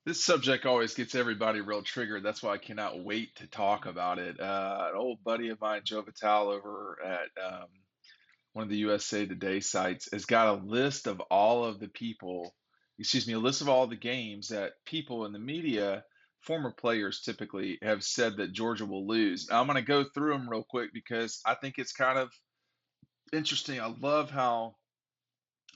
This subject always gets everybody real triggered. That's why I cannot wait to talk about it. An old buddy of mine, Joe Vitale, over at one of the USA Today sites, has got a list of all of the people, excuse me, a list of all the games that people in the media, former players typically, have said that Georgia will lose. Now, I'm going to go through them real quick because I think it's kind of interesting. I love how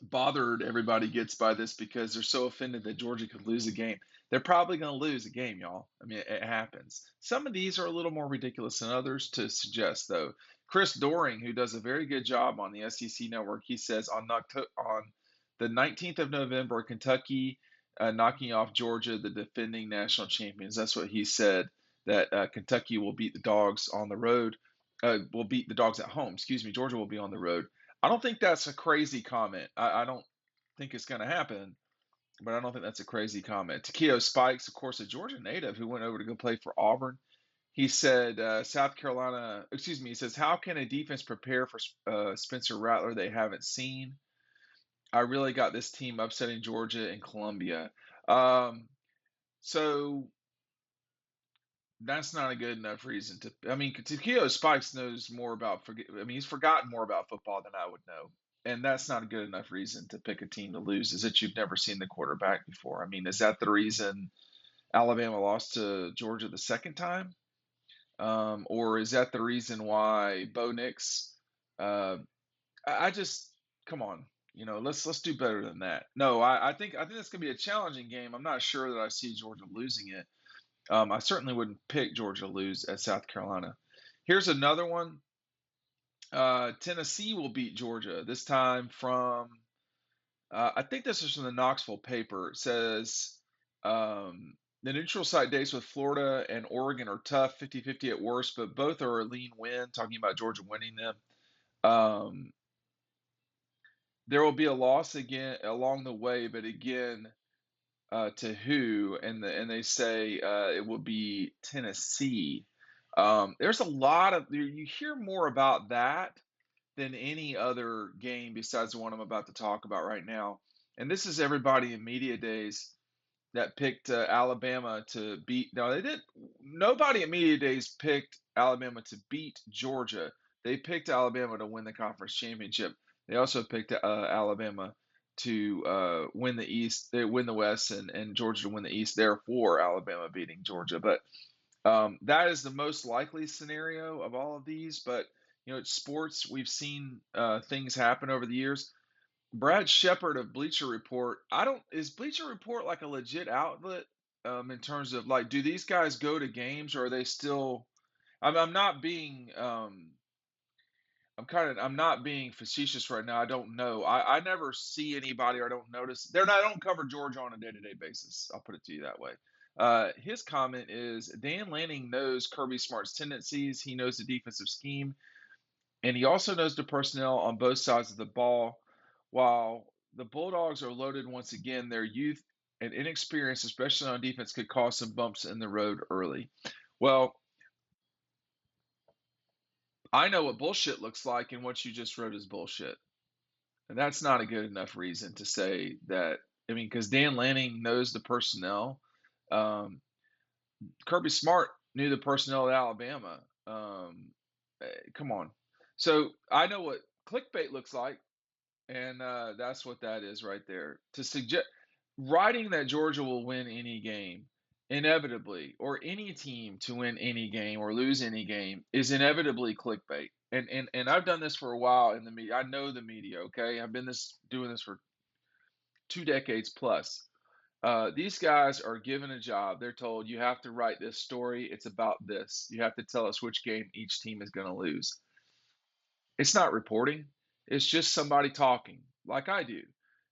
bothered everybody gets by this because they're so offended that Georgia could lose a game. They're probably going to lose a game, y'all. I mean, it happens. Some of these are a little more ridiculous than others to suggest, though. Chris Doring, who does a very good job on the SEC network, he says on the 19th of November, Kentucky knocking off Georgia, the defending national champions. That's what he said, that Kentucky will beat the Dogs on the road, will beat the Dogs at home. Excuse me, Georgia will be on the road. I don't think that's a crazy comment. I don't think it's going to happen, but I don't think that's a crazy comment. Takeo Spikes, of course, a Georgia native who went over to go play for Auburn. He said, South Carolina, excuse me, he says, how can a defense prepare for Spencer Rattler they haven't seen? I really got this team upsetting Georgia and Columbia. Um, so that's not a good enough reason to. I mean, Takeo Spikes knows more about. I mean, he's forgotten more about football than I would know, and that's not a good enough reason to pick a team to lose. Is that you've never seen the quarterback before? I mean, is that the reason Alabama lost to Georgia the second time, or is that the reason why Bo Nix? Uh, I just come on. Let's do better than that. No, I think that's gonna be a challenging game. I'm not sure that I see Georgia losing it. I certainly wouldn't pick Georgia to lose at South Carolina. Here's another one. Tennessee will beat Georgia this time from. I think this is from the Knoxville paper. It says the neutral site dates with Florida and Oregon are tough, 50-50 at worst, but both are a lean win. Talking about Georgia winning them. Um, there will be a loss again along the way, but again, to who? And they say it will be Tennessee. There's a lot of you hear more about that than any other game besides the one I'm about to talk about right now. And this is everybody in media days that picked Alabama to beat. No, they did. Nobody at media days picked Alabama to beat Georgia. They picked Alabama to win the conference championship. They also picked Alabama to win the East, they win the West, and Georgia to win the East. Therefore, Alabama beating Georgia. But that is the most likely scenario of all of these. But it's sports. We've seen things happen over the years. Brad Shepard of Bleacher Report. I don't. Is Bleacher Report like a legit outlet in terms of like, do these guys go to games or are they still? I'm not being. I'm not being facetious right now. I don't know. I never see anybody or I don't notice. I don't cover Georgia on a day-to-day basis. I'll put it to you that way. His comment is Dan Lanning knows Kirby Smart's tendencies. He knows the defensive scheme, and he also knows the personnel on both sides of the ball. While the Bulldogs are loaded once again, their youth and inexperience, especially on defense, could cause some bumps in the road early. Well, I know what bullshit looks like, and what you just wrote is bullshit. And that's not a good enough reason to say that. I mean, because Dan Lanning knows the personnel. Um, Kirby Smart knew the personnel at Alabama. Come on. So I know what clickbait looks like, and that's what that is right there. To suggest writing that Georgia will win any game inevitably, or any team to win any game or lose any game is inevitably clickbait. And I've done this for a while in the media. I know the media. Okay, I've been doing this for 2 decades plus. These guys are given a job. They're told you have to write this story. It's about this. You have to tell us which game each team is going to lose. It's not reporting. It's just somebody talking like I do.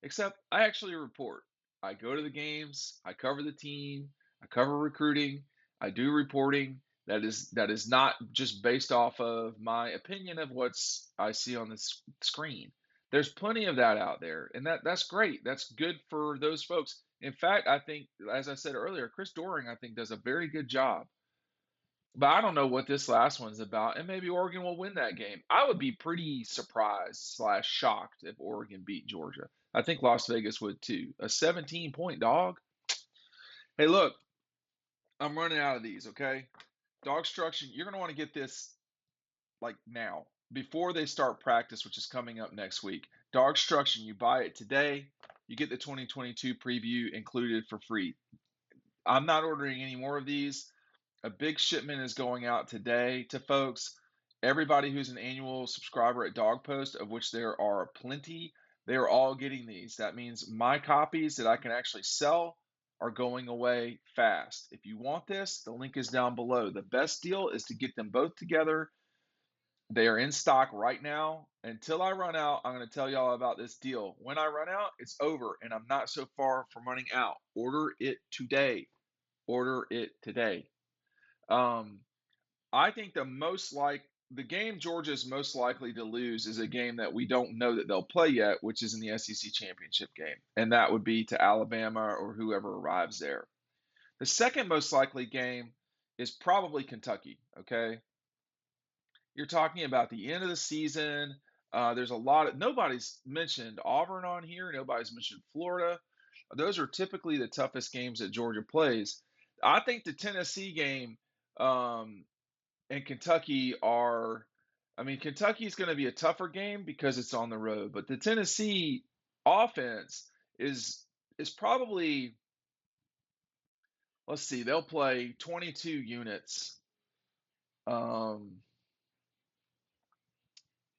Except I actually report. I go to the games, I cover the team, I cover recruiting, I do reporting that is not just based off of my opinion of what's I see on the screen. There's plenty of that out there, and that's great. That's good for those folks. In fact, I think, as I said earlier, Chris Doring, I think, does a very good job, but I don't know what this last one's about, and maybe Oregon will win that game. I would be pretty surprised slash shocked if Oregon beat Georgia. I think Las Vegas would too. A 17-point dog? Hey, look, I'm running out of these. Okay, DAWGSTRUCTION. You're gonna want to get this like now before they start practice, which is coming up next week. DAWGSTRUCTION. You buy it today. You get the 2022 preview included for free. I'm not ordering any more of these. A big shipment is going out today to folks. Everybody who's an annual subscriber at Dawg Post, of which there are plenty, they are all getting these. That means my copies that I can actually sell are going away fast. If you want this, the link is down below. The best deal is to get them both together. They are in stock right now. Until I run out, I'm going to tell y'all about this deal. When I run out, it's over, and I'm not so far from running out. Order it today. Order it today. Um, I think the game Georgia is most likely to lose is a game that we don't know that they'll play yet, which is in the SEC championship game, and that would be to Alabama or whoever arrives there. The second most likely game is probably Kentucky. Okay, you're talking about the end of the season. There's a lot of nobody's mentioned Auburn on here. Nobody's mentioned Florida. Those are typically the toughest games that Georgia plays. I think the Tennessee game um, and Kentucky are, I mean, Kentucky is going to be a tougher game because it's on the road, but the Tennessee offense is probably, let's see, they'll play 22 units um,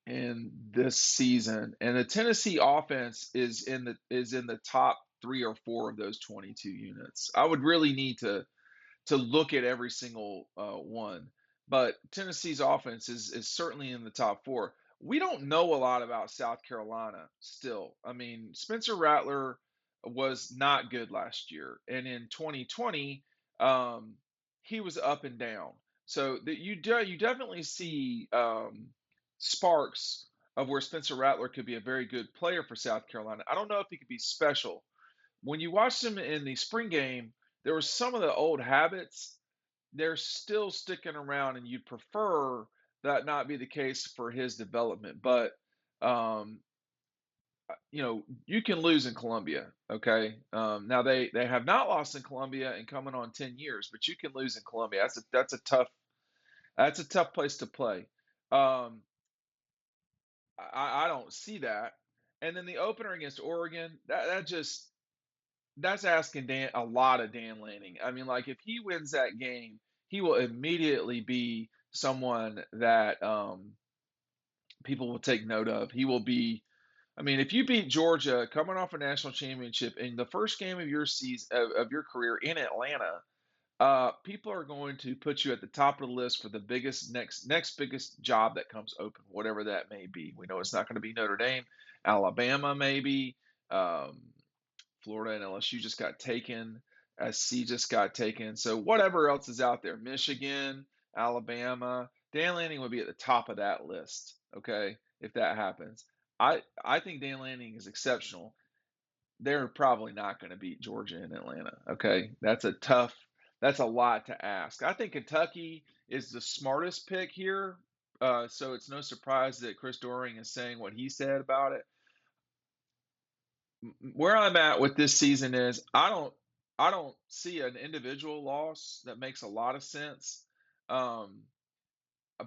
in this season, and the Tennessee offense is in the top 3 or 4 of those 22 units. I would really need to look at every single one. But Tennessee's offense is certainly in the top 4. We don't know a lot about South Carolina still. I mean, Spencer Rattler was not good last year, and in 2020, um, he was up and down. So that you definitely see sparks of where Spencer Rattler could be a very good player for South Carolina. I don't know if he could be special. When you watched him in the spring game, there were some of the old habits. They're still sticking around, and you'd prefer that not be the case for his development. But um, you can lose in Columbia. Okay, now they have not lost in Columbia in coming on 10 years, but you can lose in Columbia. That's a tough place to play. Um, I don't see that. And then the opener against Oregon, that's asking a lot of Dan Lanning. I mean, like if he wins that game, he will immediately be someone that people will take note of. He will be. I mean, if you beat Georgia coming off a national championship in the first game of your season of your career in Atlanta, people are going to put you at the top of the list for the biggest next biggest job that comes open, whatever that may be. We know it's not going to be Notre Dame, Alabama, maybe. Um, Florida and LSU just got taken. SC just got taken. So whatever else is out there, Michigan, Alabama, Dan Lanning would be at the top of that list. Okay, if that happens, I think Dan Lanning is exceptional. They're probably not going to beat Georgia in Atlanta. Okay, that's a lot to ask. I think Kentucky is the smartest pick here. So it's no surprise that Chris Doering is saying what he said about it. Where I'm at with this season is I don't see an individual loss that makes a lot of sense. Um,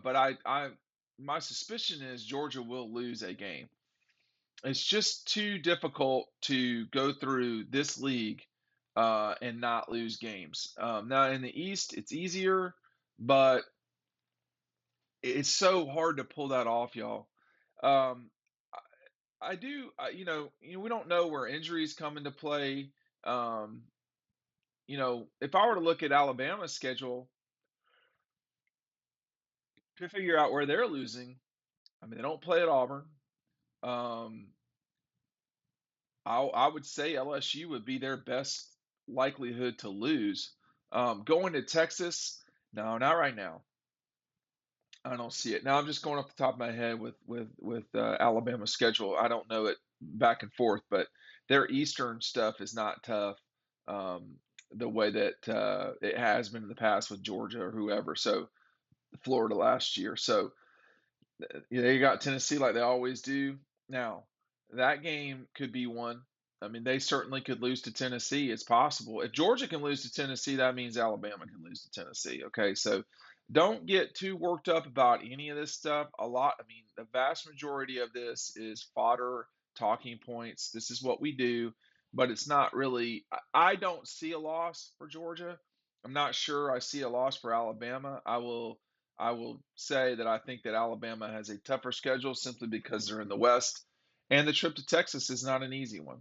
but my suspicion is Georgia will lose a game. It's just too difficult to go through this league and not lose games. Now in the East, it's easier, but it's so hard to pull that off, y'all. Um, I do, we don't know where injuries come into play. Um, if I were to look at Alabama's schedule to figure out where they're losing, I mean, they don't play at Auburn. Um, I would say LSU would be their best likelihood to lose. Going to Texas, no, not right now. I don't see it. Now I'm just going off the top of my head with Alabama's schedule. I don't know it back and forth, but their Eastern stuff is not tough the way that it has been in the past with Georgia or whoever. So Florida last year. So they got Tennessee like they always do. Now that game could be one. I mean, they certainly could lose to Tennessee. It's possible. If Georgia can lose to Tennessee, that means Alabama can lose to Tennessee. Okay, so don't get too worked up about any of this stuff. I mean, the vast majority of this is fodder, talking points. This is what we do, but it's not really. I don't see a loss for Georgia. I'm not sure I see a loss for Alabama. I will say that I think that Alabama has a tougher schedule simply because they're in the West, and the trip to Texas is not an easy one.